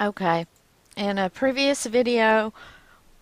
Okay, in a previous video,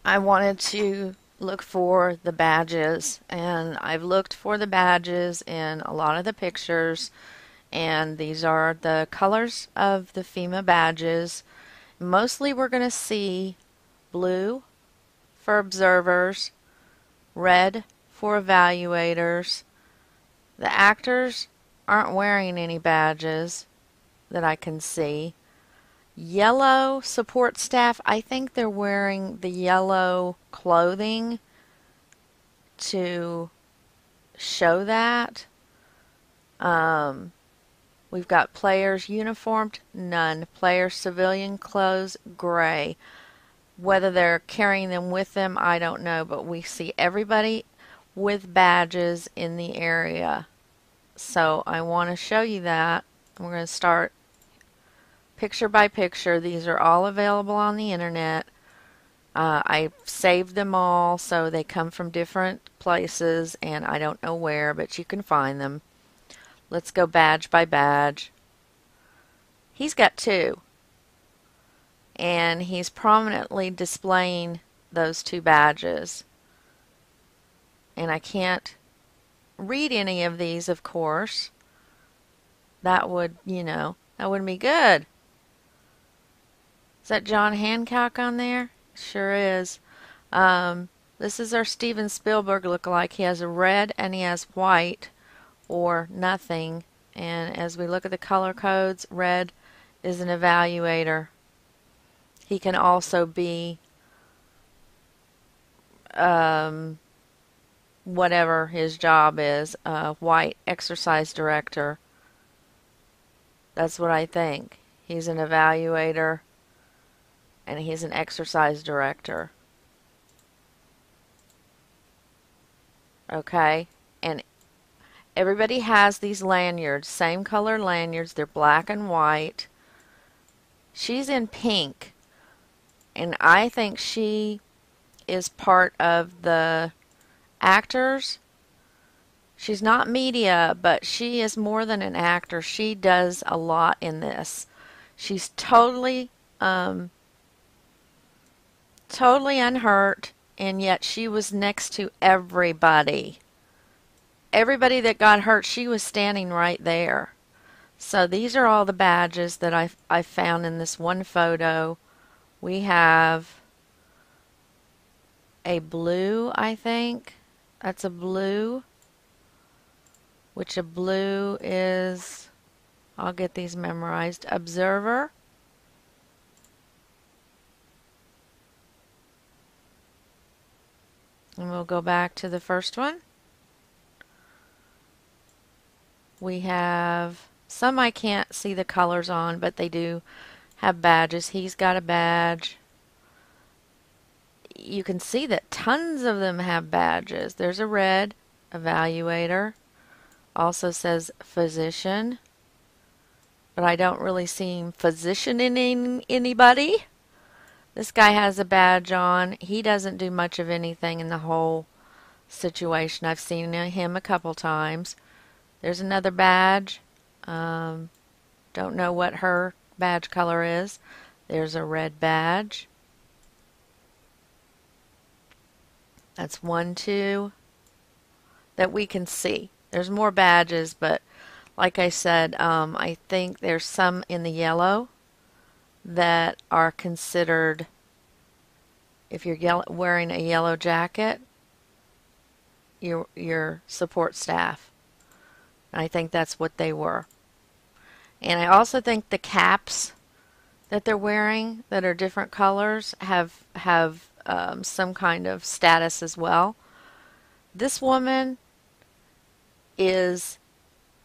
I wanted to look for the badges, and I've looked for the badges in a lot of the pictures, and these are the colors of the FEMA badges. Mostly we're going to see blue for observers, red for evaluators. The actors aren't wearing any badges that I can see. Yellow support staff, I think they're wearing the yellow clothing to show that. We've got players uniformed, none. Players civilian clothes, gray. Whether they're carrying them with them, I don't know, but we see everybody with badges in the area. So I want to show you that. We're going to start picture by picture. These are all available on the internet. I saved them all so they come from different places, and I don't know where, but you can find them. Let's go badge by badge. He's got two, and he's prominently displaying those two badges. And I can't read any of these, of course. That would, that wouldn't be good. Is that John Hancock on there? Sure is. This is our Steven Spielberg lookalike. He has a red and he has white or nothing. And as we look at the color codes, red is an evaluator. He can also be whatever his job is, white exercise director. That's what I think. He's an evaluator and he's an exercise director. Okay, and everybody has these lanyards, same color lanyards. They're black and white. She's in pink, and I think she is part of the actors. She's not media, but she is more than an actor. She does a lot in this. She's totally unhurt, and yet she was next to everybody. Everybody that got hurt, she was standing right there. So these are all the badges that I found in this one photo. We have a blue, I think. That's a blue. Which a blue is, I'll get these memorized. Observer. And we'll go back to the first one. We have some I can't see the colors on, but they do have badges. He's got a badge. You can see that tons of them have badges. There's a red evaluator. Also says physician. But I don't really see him physicianing anybody. This guy has a badge on. He doesn't do much of anything in the whole situation. I've seen him a couple times. There's another badge. Don't know what her badge color is. There's a red badge. That's 1, 2 that we can see. There's more badges, but like I said, I think there's some in the yellow that are considered, if you're wearing a yellow jacket, your support staff. And I think that's what they were. And I also think the caps that they're wearing that are different colors have some kind of status as well. This woman is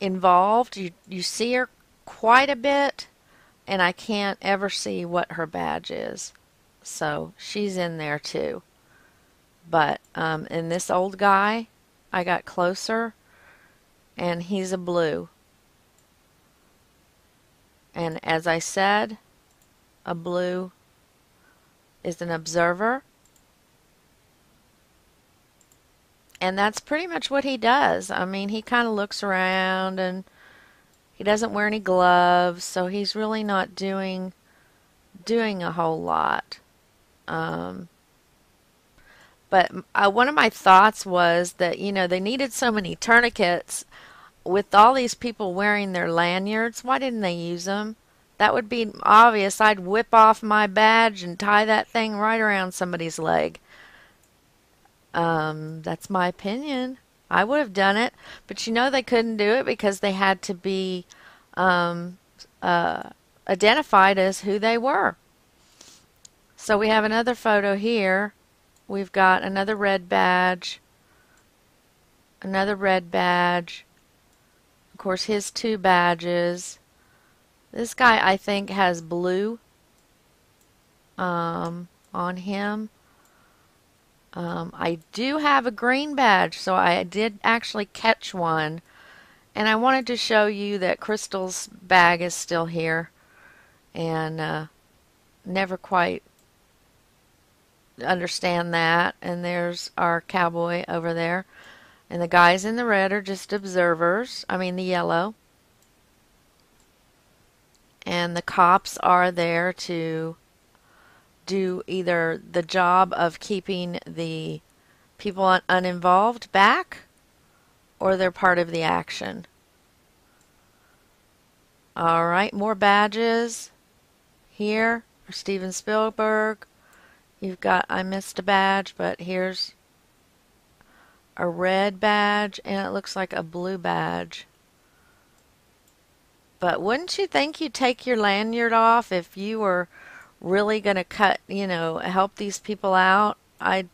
involved. You see her quite a bit, and I can't ever see what her badge is. So she's in there too. But in this old guy, I got closer, and he's a blue. And as I said, a blue is an observer. And that's pretty much what he does. I mean, he kind of looks around, and he doesn't wear any gloves, so he's really not doing doing a whole lot. Um, but one of my thoughts was that, they needed so many tourniquets with all these people wearing their lanyards. Why didn't they use them? That would be obvious. I'd whip off my badge and tie that thing right around somebody's leg. That's my opinion. I would have done it, but they couldn't do it because they had to be um, identified as who they were. So we have another photo here. We've got another red badge, another red badge. Of course, his two badges. This guy, I think, has blue on him. I do have a green badge, so I did actually catch one. And I wanted to show you that Crystal's bag is still here. And never quite understand that. And there's our cowboy over there. And the guys in the red are just observers. I mean the yellow. And the cops are there to do either the job of keeping the people uninvolved back, or they're part of the action. Alright, more badges here for Steven Spielberg. You've got, I missed a badge, but here's a red badge, and it looks like a blue badge. But wouldn't you think you'd take your lanyard off if you were really going to help these people out? I'd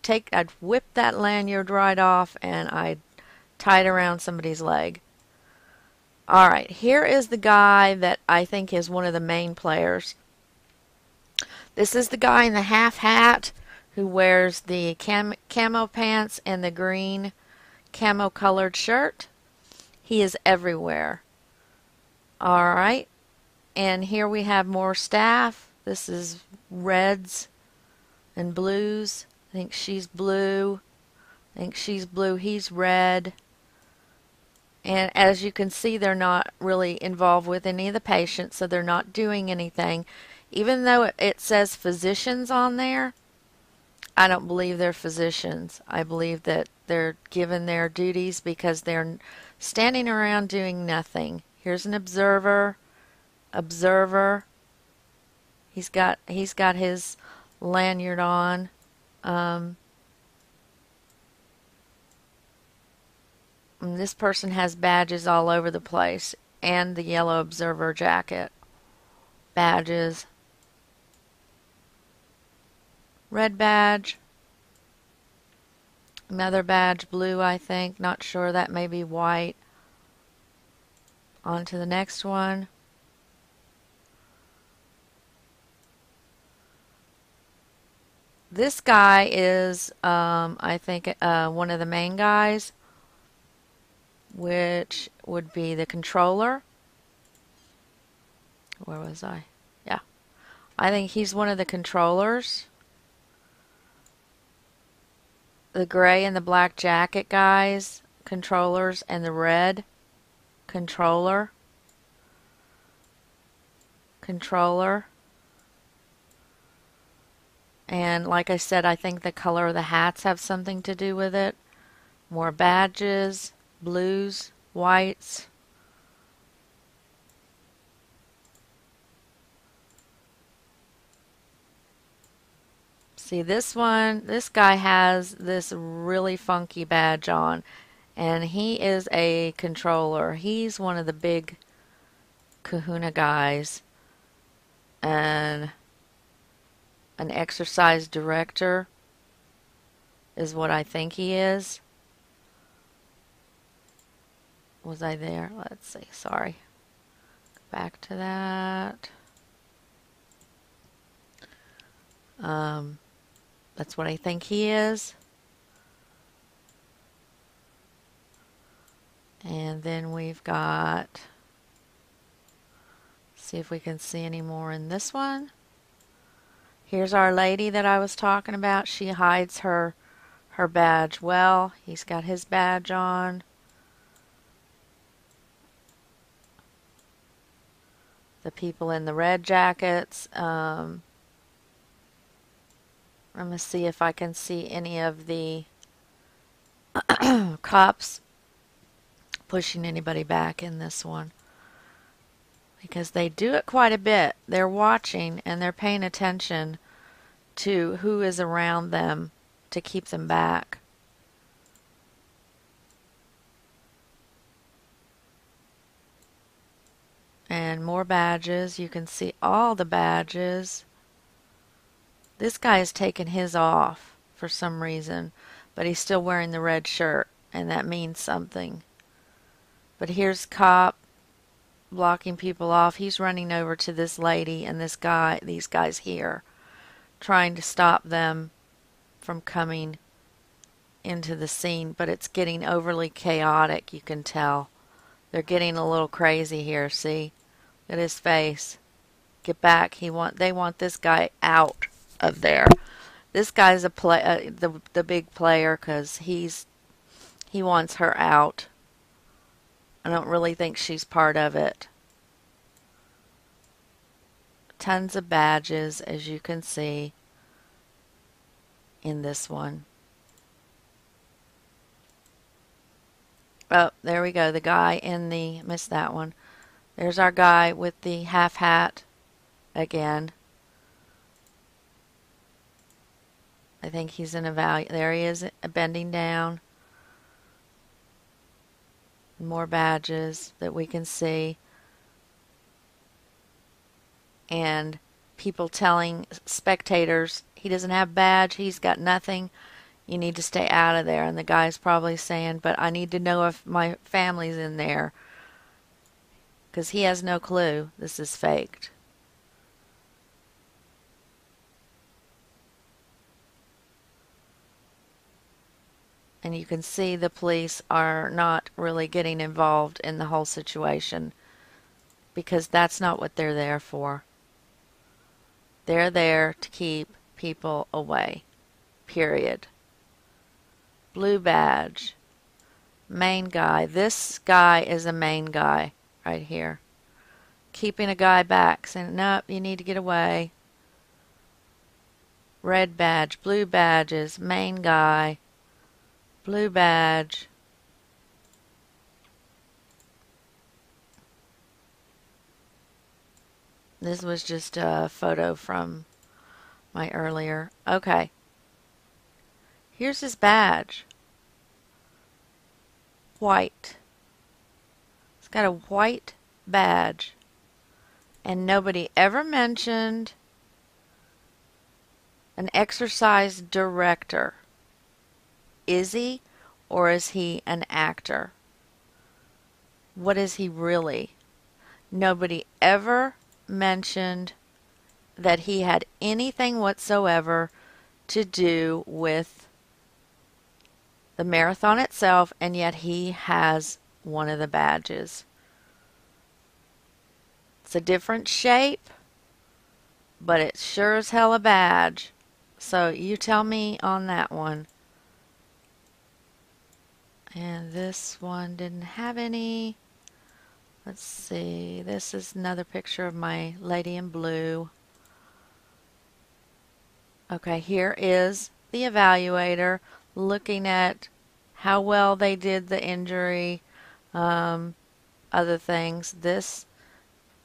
whip that lanyard right off and I'd tie it around somebody's leg. Alright, here is the guy that I think is one of the main players. This is the guy in the half hat who wears the camo pants and the green camo colored shirt. He is everywhere. Alright, and here we have more staff. This is reds and blues. I think she's blue. I think she's blue. He's red. And as you can see, they're not really involved with any of the patients, so they're not doing anything. Even though it says physicians on there, I don't believe they're physicians. I believe that they're given their duties because they're standing around doing nothing. Here's an observer. He's got his lanyard on. And this person has badges all over the place, and the yellow observer jacket. Badges. Red badge. Another badge, blue, I think. Not sure. That may be white. On to the next one. This guy is, I think, one of the main guys, which would be the controller. Where was I? Yeah. I think he's one of the controllers. The gray and the black jacket guys, controllers, and the red controller. And like I said, I think the color of the hats have something to do with it. More badges, blues, whites. See this one, this guy has this really funky badge on, and he is a controller. He's one of the big kahuna guys, and an exercise director is what I think he is. Was I there? Let's see, sorry. Go back to that. That's what I think he is. And then we've got, see if we can see any more in this one. Here's our lady that I was talking about. She hides her badge well. He's got his badge on. The people in the red jackets, I'm going to see if I can see any of the cops pushing anybody back in this one. Because they do it quite a bit. They're watching and they're paying attention to who is around them to keep them back. And more badges. You can see all the badges. This guy has taken his off for some reason, but he's still wearing the red shirt, and that means something. But here's cop blocking people off. He's running over to this lady and this guy, these guys here, trying to stop them from coming into the scene, but it's getting overly chaotic, you can tell. They're getting a little crazy here, see? Look at his face. Get back. They want this guy out of there. This guy's the big player because he wants her out. I don't really think she's part of it. Tons of badges, as you can see in this one. Oh, there we go. The guy in the... Missed that one. There's our guy with the half hat again. I think he's in a value. There he is, bending down. More badges that we can see. And people telling spectators, he doesn't have a badge, he's got nothing. You need to stay out of there. And the guy's probably saying, but I need to know if my family's in there. Because he has no clue this is faked. And you can see the police are not really getting involved in the whole situation. Because that's not what they're there for. They're there to keep people away. Period. Blue badge. Main guy. This guy is a main guy right here. Keeping a guy back. Saying, nope, you need to get away. Red badge. Blue badges. Main guy. Blue badge. This was just a photo from my earlier. Okay. Here's his badge. White. It's got a white badge. And nobody ever mentioned an exercise director. Is he, or is he an actor? What is he really? Nobody ever mentioned that he had anything whatsoever to do with the marathon itself, and yet he has one of the badges. It's a different shape, but it's sure as hell a badge. So you tell me on that one. And this one didn't have any. Let's see. This is another picture of my lady in blue. Okay, here is the evaluator looking at how well they did the injury, other things. This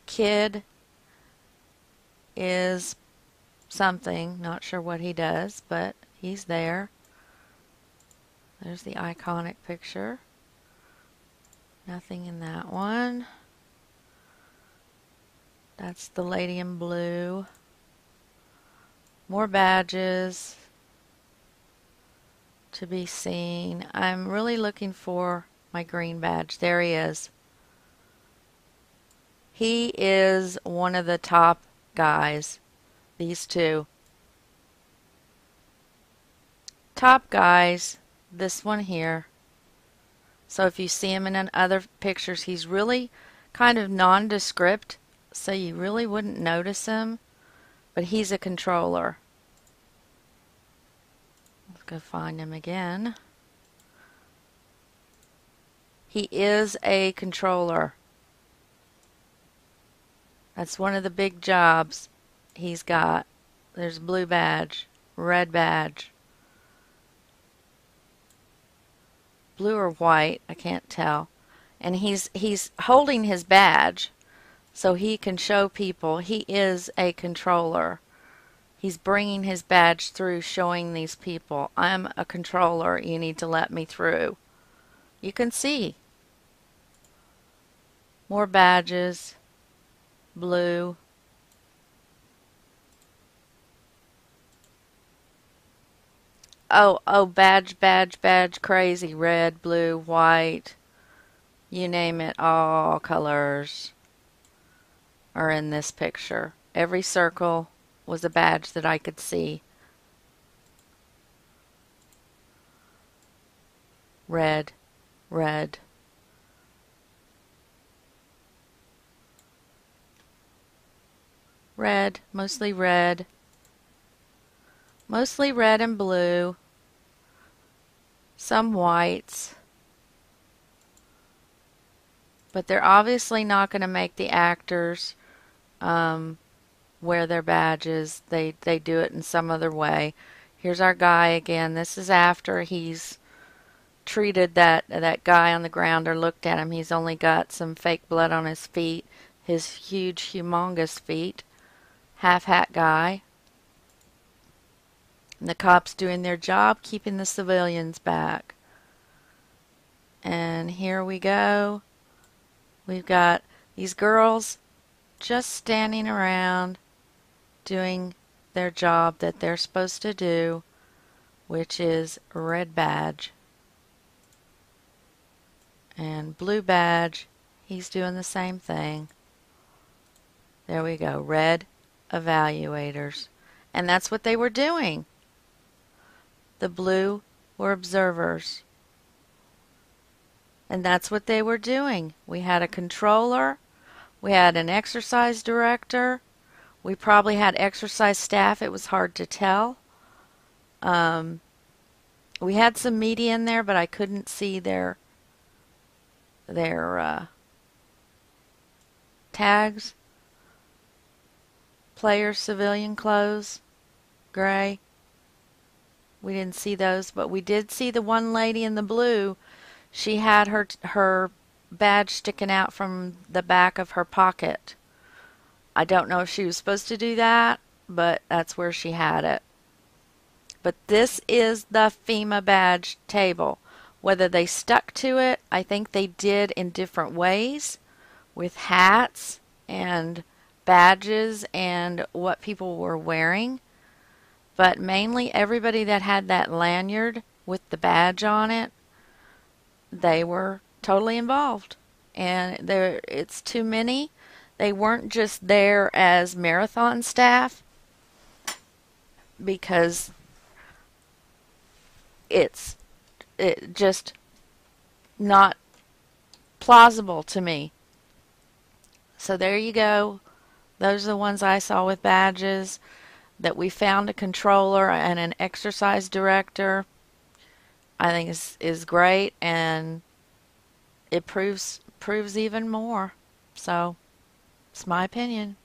kid is something. Not sure what he does, but he's there. There's the iconic picture. Nothing in that one. That's the lady in blue. More badges to be seen. I'm really looking for my green badge. There he is. He is one of the top guys. These two. Top guys. This one here. So if you see him in other pictures, he's really kind of nondescript, so you really wouldn't notice him, but he's a controller. Let's go find him again. He is a controller. That's one of the big jobs he's got. There's a blue badge red badge. Blue or white, I can't tell. And he's holding his badge so he can show people he is a controller. He's bringing his badge through, showing these people, I'm a controller, you need to let me through. You can see. More badges. Blue. Oh, badge, badge, badge, crazy. Red, blue, white. You name it, all colors are in this picture. Every circle was a badge that I could see. Red, red. Red, mostly red. Mostly red and blue. Some whites. But they're obviously not going to make the actors wear their badges. They do it in some other way. Here's our guy again. This is after he's treated that guy on the ground or looked at him. He's only got some fake blood on his feet. His huge, humongous feet. Half-hat guy. And the cops doing their job, keeping the civilians back. And here we go. We've got these girls just standing around doing their job that they're supposed to do, which is red badge. And blue badge, he's doing the same thing. There we go, red evaluators. And that's what they were doing. The blue were observers. And that's what they were doing. We had a controller. We had an exercise director. We probably had exercise staff. It was hard to tell. We had some media in there, but I couldn't see their tags. Players, civilian clothes, gray. We didn't see those, but we did see the one lady in the blue. She had her badge sticking out from the back of her pocket. I don't know if she was supposed to do that, but that's where she had it. But this is the FEMA badge table. Whether they stuck to it, I think they did in different ways with hats and badges and what people were wearing. But mainly everybody that had that lanyard with the badge on it, they were totally involved. And it's too many. They weren't just there as marathon staff because it just not plausible to me. So there you go. Those are the ones I saw with badges. That we found a controller and an exercise director, I think is great, and it proves even more. So, it's my opinion.